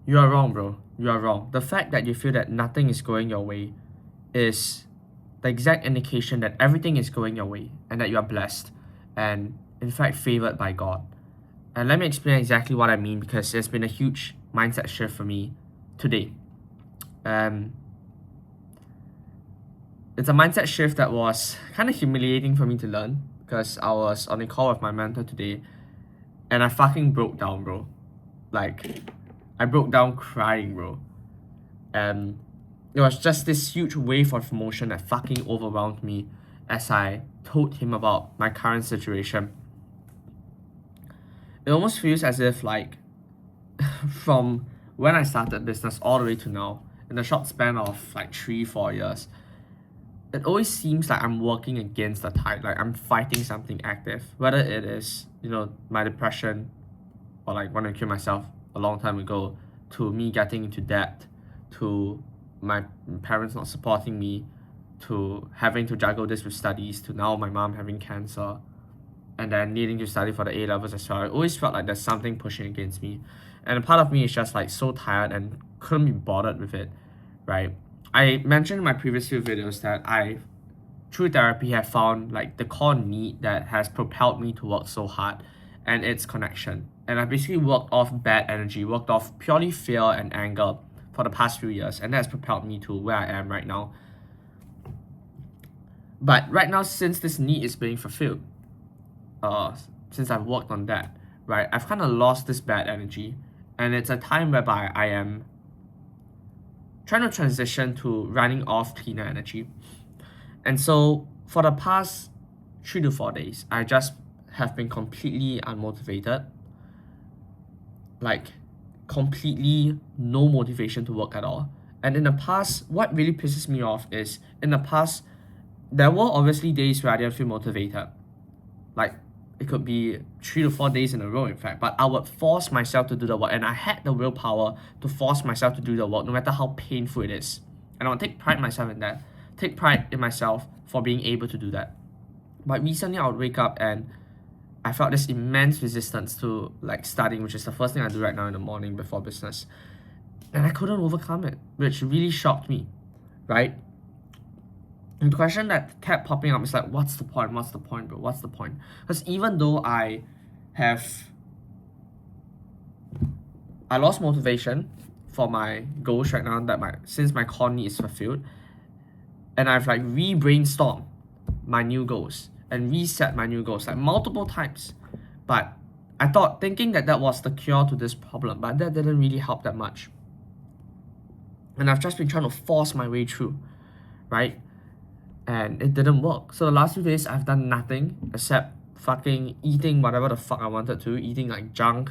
You are wrong, bro. You are wrong. The fact that you feel that nothing is going your way is the exact indication that everything is going your way and that you are blessed and, in fact, favored by God. And let me explain exactly what I mean because there's been a huge mindset shift for me today. It's a mindset shift that was kind of humiliating for me to learn because I was on a call with my mentor today and I fucking broke down, bro. Like, I broke down crying, bro. And it was just this huge wave of emotion that fucking overwhelmed me as I told him about my current situation. It almost feels as if, like, from when I started business all the way to now, in the short span of like 3-4 years, it always seems like I'm working against the tide, like I'm fighting something active, whether it is, my depression or like wanting to kill myself a long time ago, to me getting into debt, to my parents not supporting me, to having to juggle this with studies, to now my mom having cancer, and then needing to study for the A-levels as well. I always felt like there's something pushing against me. And a part of me is just like so tired and couldn't be bothered with it, right? I mentioned in my previous few videos that I, through therapy, have found like the core need that has propelled me to work so hard, and it's connection. And I basically worked off bad energy, worked off purely fear and anger for the past few years, and that's propelled me to where I am right now. But right now, since this need is being fulfilled, since I've worked on that, right, I've kind of lost this bad energy, and it's a time whereby I am trying to transition to running off cleaner energy. And so for the past 3 to 4 days, I just have been completely unmotivated, like completely no motivation to work at all. And in the past, what really pisses me off is, in the past, there were obviously days where I didn't feel motivated. Like, it could be 3 to 4 days in a row, in fact, but I would force myself to do the work, and I had the willpower to force myself to do the work, no matter how painful it is. And I would take pride in myself in that, take pride in myself for being able to do that. But recently, I would wake up and I felt this immense resistance to like studying, which is the first thing I do right now in the morning before business. And I couldn't overcome it, which really shocked me, right? And the question that kept popping up is like, what's the point? What's the point, bro? What's the point? Because even though I lost motivation for my goals right now, since my core need is fulfilled, and I've like re-brainstormed my new goals and reset my new goals like multiple times. But I thought, thinking that was the cure to this problem, but that didn't really help that much. And I've just been trying to force my way through, right? And it didn't work. So the last few days, I've done nothing except fucking eating whatever the fuck I wanted to, eating like junk,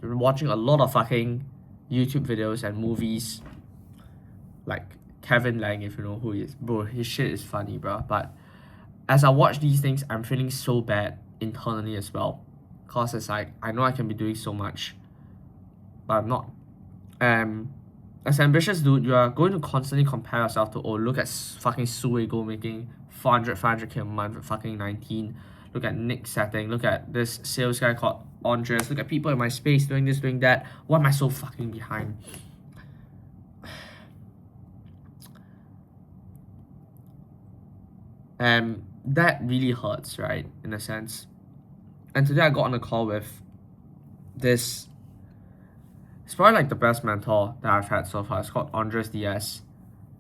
watching a lot of fucking YouTube videos and movies, like Kevin Lang, if you know who he is. Bro, his shit is funny, bro. But as I watch these things, I'm feeling so bad internally as well. Cause it's like, I know I can be doing so much, but I'm not. As an ambitious dude, you are going to constantly compare yourself to, oh, look at fucking Suego making 500k a month at fucking 19. Look at Nick Setting. Look at this sales guy called Andres. Look at people in my space doing this, doing that. Why am I so fucking behind? And that really hurts, right? In a sense. And today I got on a call with this. It's probably like the best mentor that I've had so far. It's called Andres Diaz.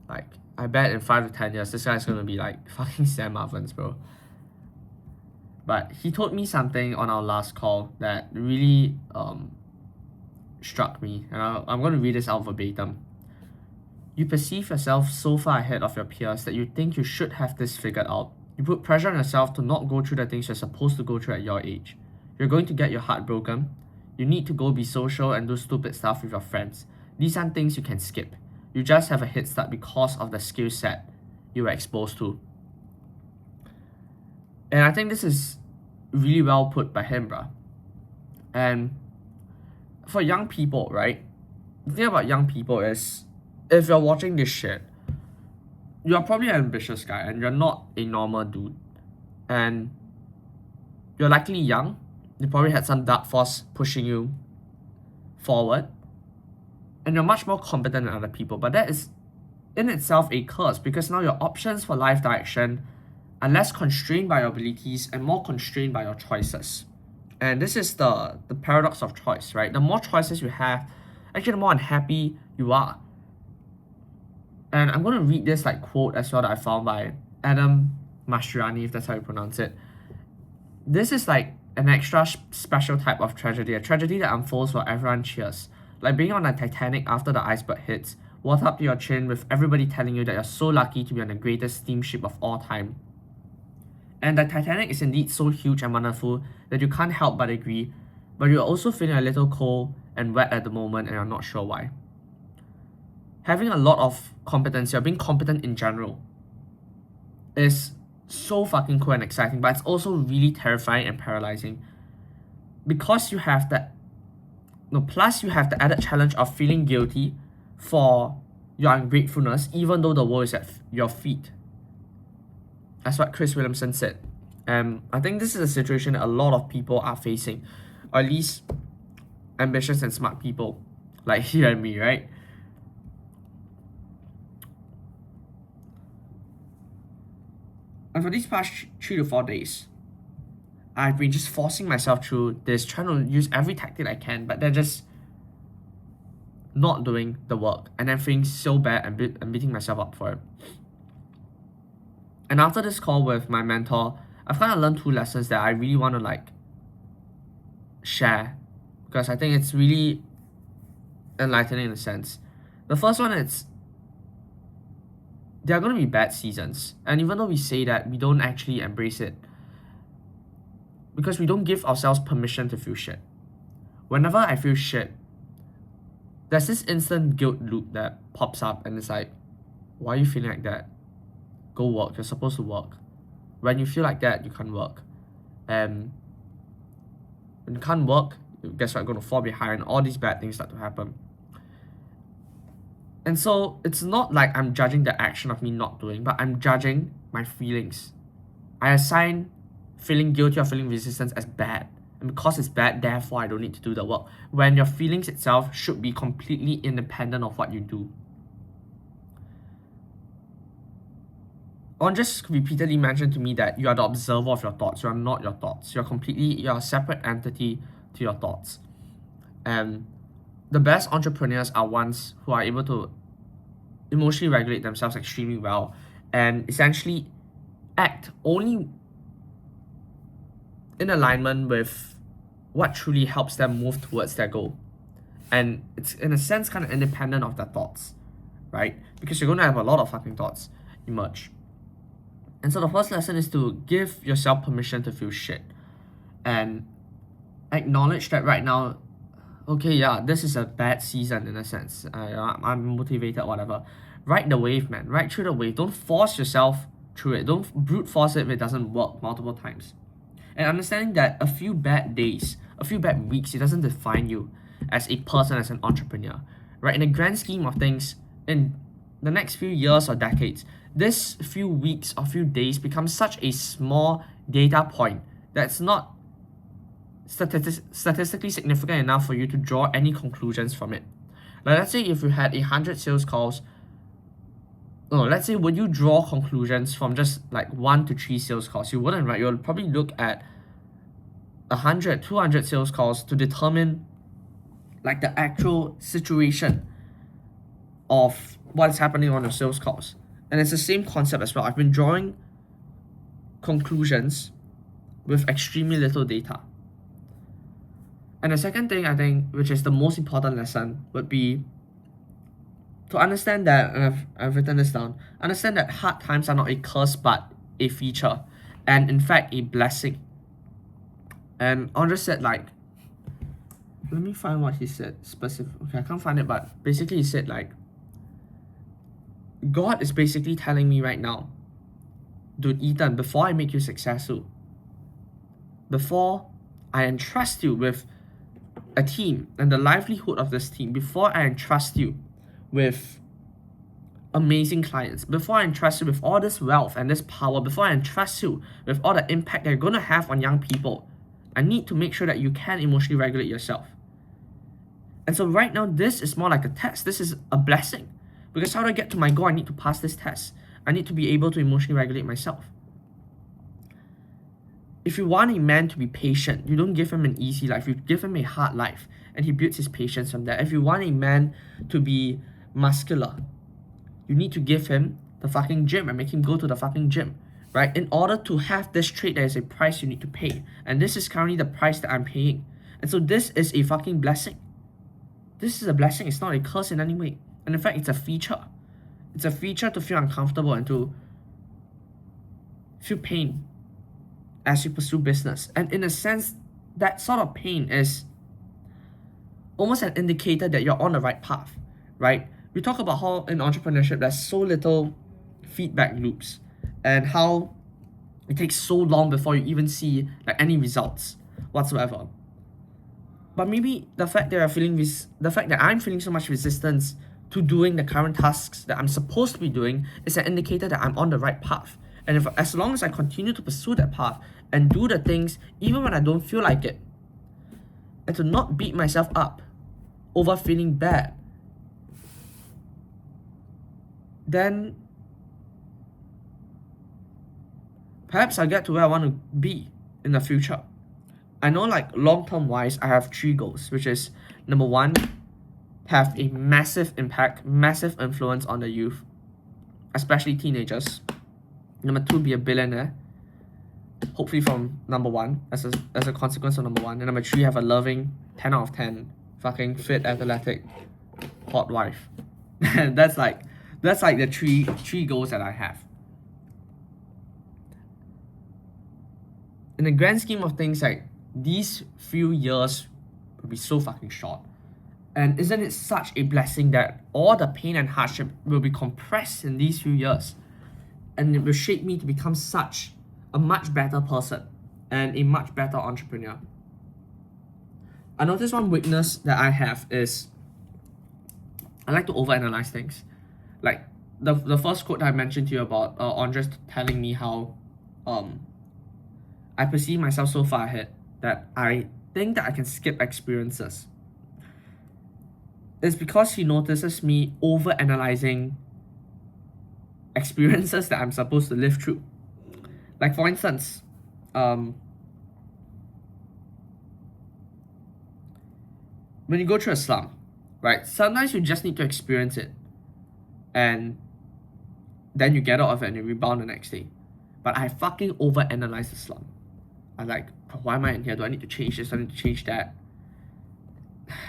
Like, I bet in 5 to 10 years, this guy's gonna be like fucking Sam Ovens, bro. But he told me something on our last call that really struck me. And I'm gonna read this out verbatim. You perceive yourself so far ahead of your peers that you think you should have this figured out. You put pressure on yourself to not go through the things you're supposed to go through at your age. You're going to get your heart broken. You need to go be social and do stupid stuff with your friends. These aren't things you can skip. You just have a head start because of the skill set you were exposed to. And I think this is really well put by him, bruh. And for young people, right? The thing about young people is, if you're watching this shit, you're probably an ambitious guy and you're not a normal dude. And you're likely young. You probably had some dark force pushing you forward, and you're much more competent than other people. But that is in itself a curse, because now your options for life direction are less constrained by your abilities and more constrained by your choices. And this is the paradox of choice, right? The more choices you have, actually the more unhappy you are. And I'm going to read this like quote as well that I found by Adam Mastroianni, if that's how you pronounce it. This is like an extra special type of tragedy, a tragedy that unfolds while everyone cheers. Like being on a Titanic after the iceberg hits, water up to your chin with everybody telling you that you're so lucky to be on the greatest steamship of all time. And the Titanic is indeed so huge and wonderful that you can't help but agree, but you're also feeling a little cold and wet at the moment and you're not sure why. Having a lot of competency, or being competent in general, is so fucking cool and exciting, but it's also really terrifying and paralyzing, because you have that, plus you have the added challenge of feeling guilty for your ungratefulness, even though the world is at your feet. That's what Chris Williamson said. I think this is a situation that a lot of people are facing, or at least ambitious and smart people like you and me, right? And for these past 3 to 4 days, I've been just forcing myself through this, trying to use every tactic I can, but they're just not doing the work, and then feeling so bad and beating myself up for it. And after this call with my mentor, I've kind of learned 2 lessons that I really want to like share, because I think it's really enlightening in a sense. The first one is, there are going to be bad seasons, and even though we say that, we don't actually embrace it, because we don't give ourselves permission to feel shit. Whenever I feel shit, there's this instant guilt loop that pops up, and it's like, why are you feeling like that? Go work, you're supposed to work. When you feel like that, you can't work. When you can't work, guess what, you're going to fall behind, all these bad things start to happen. And so it's not like I'm judging the action of me not doing, but I'm judging my feelings. I assign feeling guilty or feeling resistance as bad. And because it's bad, therefore I don't need to do the work. When your feelings itself should be completely independent of what you do. Andres repeatedly mentioned to me that you are the observer of your thoughts. You are not your thoughts. You're a separate entity to your thoughts. And the best entrepreneurs are ones who are able to emotionally regulate themselves extremely well and essentially act only in alignment with what truly helps them move towards their goal. And it's in a sense kind of independent of their thoughts, right? Because you're going to have a lot of fucking thoughts emerge. And so the first lesson is to give yourself permission to feel shit and acknowledge that right now, okay, yeah, this is a bad season in a sense. I'm motivated, whatever. Ride the wave, man. Ride through the wave. Don't force yourself through it. Don't brute force it if it doesn't work multiple times. And understanding that a few bad days, a few bad weeks, it doesn't define you as a person, as an entrepreneur, right? In the grand scheme of things, in the next few years or decades, this few weeks or few days becomes such a small data point that's not statistically significant enough for you to draw any conclusions from it. Like, let's say if you had 100 sales calls, let's say, would you draw conclusions from just like 1 to 3 sales calls? You wouldn't, right? You'll probably look at 100, 200 sales calls to determine like the actual situation of what is happening on the sales calls. And it's the same concept as well. I've been drawing conclusions with extremely little data. And the second thing, I think, which is the most important lesson, would be to understand that, and I've written this down, understand that hard times are not a curse but a feature, and in fact a blessing. And Andres said, like, let me find what he said specific. Okay, I can't find it, but basically he said, like, God is basically telling me right now, dude, Ethan, before I make you successful, before I entrust you with a team and the livelihood of this team, before I entrust you with amazing clients, before I entrust you with all this wealth and this power, before I entrust you with all the impact that you're going to have on young people, I need to make sure that you can emotionally regulate yourself. And so right now, this is more like a test. This is a blessing. Because how do I get to my goal? I need to pass this test. I need to be able to emotionally regulate myself. If you want a man to be patient, you don't give him an easy life. You give him a hard life. And he builds his patience from that. If you want a man to be muscular, you need to give him the fucking gym and make him go to the fucking gym. Right? In order to have this trait, there is a price you need to pay. And this is currently the price that I'm paying. And so this is a fucking blessing. This is a blessing. It's not a curse in any way. And in fact, it's a feature. It's a feature to feel uncomfortable and to feel pain as you pursue business. And in a sense, that sort of pain is almost an indicator that you're on the right path, right? We talk about how in entrepreneurship there's so little feedback loops and how it takes so long before you even see like any results whatsoever. But maybe the fact that I'm feeling so much resistance to doing the current tasks that I'm supposed to be doing is an indicator that I'm on the right path. And as long as I continue to pursue that path and do the things even when I don't feel like it, and to not beat myself up over feeling bad, then perhaps I'll get to where I want to be in the future. I know like long-term wise, I have 3 goals, which is number 1, have a massive impact, massive influence on the youth, especially teenagers. Number 2, be a billionaire, hopefully from number 1 as a consequence of number 1. And number 3, have a loving 10 out of 10 fucking fit, athletic, hot wife. that's like the three goals that I have. In the grand scheme of things, like these few years will be so fucking short. And isn't it such a blessing that all the pain and hardship will be compressed in these few years? And it will shape me to become such a much better person and a much better entrepreneur. I noticed one weakness that I have is I like to overanalyze things. Like the first quote I mentioned to you about Andres telling me how I perceive myself so far ahead that I think that I can skip experiences. It's because he notices me overanalyzing experiences that I'm supposed to live through. Like for instance, when you go through a slump, right? Sometimes you just need to experience it, and then you get out of it and you rebound the next day. But I fucking overanalyze the slump. I'm like, why am I in here? Do I need to change this? Do I need to change that?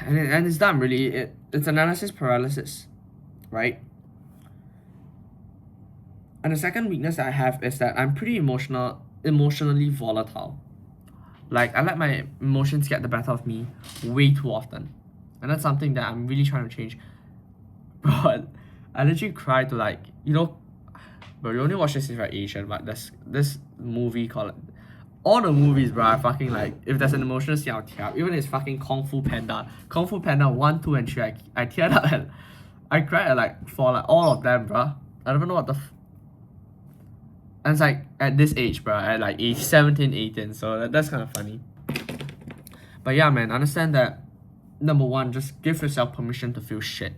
And it's dumb, really. It's analysis paralysis, right? And the second weakness that I have is that I'm pretty emotionally volatile. Like, I let my emotions get the better of me way too often. And that's something that I'm really trying to change. But I literally cried to like, bro, you only watch this if you're Asian, but this movie called... All the movies, bro, I fucking like, if there's an emotional scene, I'll tear up. Even if it's fucking Kung Fu Panda. Kung Fu Panda 1, 2, and 3, I teared up and I cried at like, for like all of them, bro. I don't know what the... And it's like, at this age, bro, at like age 17, 18, so that's kind of funny. But yeah, man, understand that, number 1, just give yourself permission to feel shit.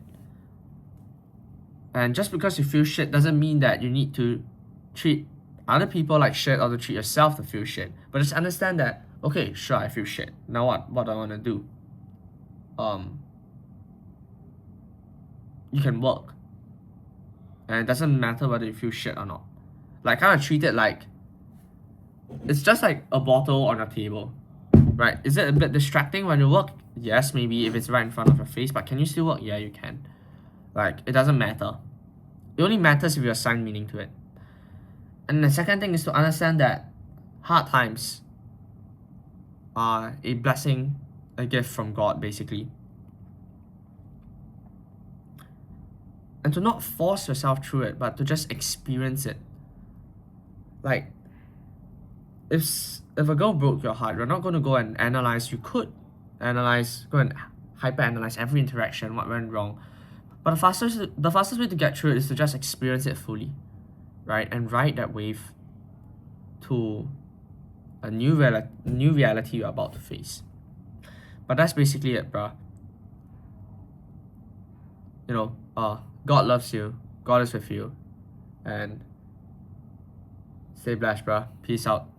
And just because you feel shit doesn't mean that you need to treat other people like shit or to treat yourself to feel shit. But just understand that, okay, sure, I feel shit. Now what? What do I want to do? You can work. And it doesn't matter whether you feel shit or not. Like, kind of treat it like it's just like a bottle on a table, right? Is it a bit distracting when you work? Yes, maybe if it's right in front of your face, but can you still work? Yeah, you can. Like, it doesn't matter. It only matters if you assign meaning to it. And the second thing is to understand that hard times are a blessing, a gift from God, basically. And to not force yourself through it, but to just experience it. Like, if a girl broke your heart, you're not going to go and analyze. You could go and hyper-analyze every interaction, what went wrong. But the fastest way to get through it is to just experience it fully, right? And ride that wave to a new reality you're about to face. But that's basically it, bruh. God loves you, God is with you, and stay blessed, bruh. Peace out.